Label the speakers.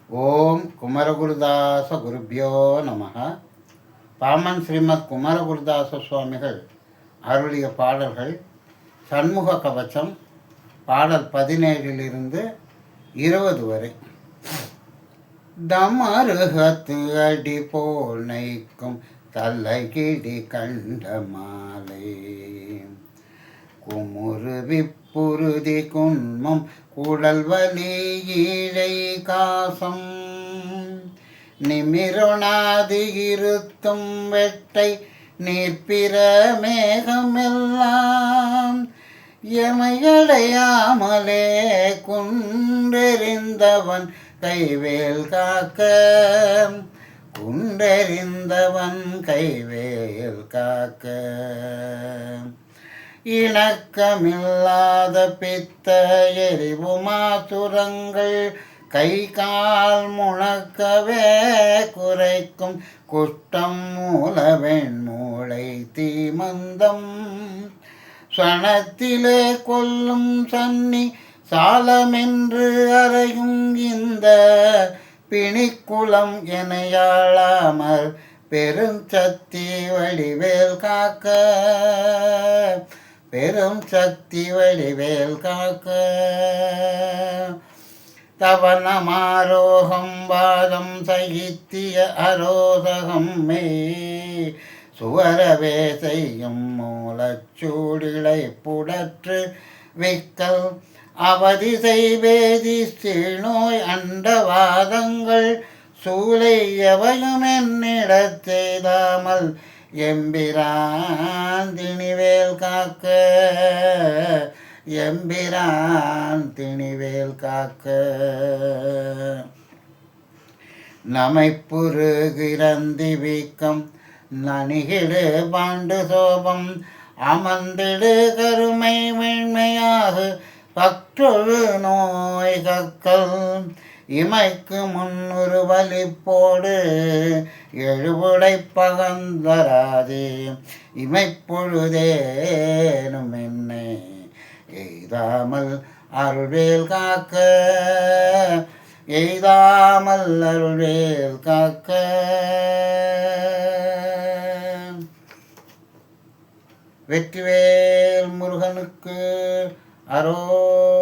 Speaker 1: ஓம் குமரகுருதாச குருபியோ நமக. பாமன் ஸ்ரீமத் குமரகுருதாச சுவாமிகள் அருளிய பாடல்கள் சண்முக கவச்சம் பாடல் 17 20 வரை. தமருகத்து அடி போல் நைக்கும் தல்லைகிடி கண்ட மாலை குமுறு விப்புறுதி குன்மம் குடல் வலி ஈழை காசம் நிமிருணாது இருத்தும் வெட்டை நீர்ப்பிற மேகமெல்லாம் எமையடையாமலே குன்றெறிந்தவன் கைவேல் காக்க குன்றெறிந்தவன் கைவேல் காக்க இணக்கமில்லாத பித்த எரிவுமாசுரங்கள் கை கால் முழக்கவே குறைக்கும் குஷ்டம் மூலவெண் மூளை தீமந்தம் சனத்திலே கொல்லும் சன்னி சாலமென்று அறையும் இந்த பிணிக்குளம் எனையாளாமற் பெருஞ்சக்தி வடிவேல் காக்க பெரும் சக்தி வடிவேல் காக்க தவனமாரோகம் வாதம் சகித்திய அரோதகம் மே சுவரவே செய்யும் மூலச்சூடிலை புடற்று விக்கல் அவதி செய்வேதி சீநோய் அண்டவாதங்கள் சூளை எவையும் என்னிடச் செய்தாமல் எம்பிரான் திணிவேல் காக்க எம்பிரான் திணிவேல் காக்க நமைப்புறுகிறந்தி வீக்கம் நனிகிடு பாண்டு சோபம் அமர்ந்திடு கருமை வெண்மையாக பற்றொழு நோய் கக்கல் இமைக்கு முன்னொரு வலிப்போடு எழுபுடை பகந்தராதே இமைப்பொழுதேனும் என்னை எய்தாமல் அருள்வேல் காக்க எய்தாமல் அருள்வேல் காக்க. வெற்றிவேல் முருகனுக்கு அரோகரா.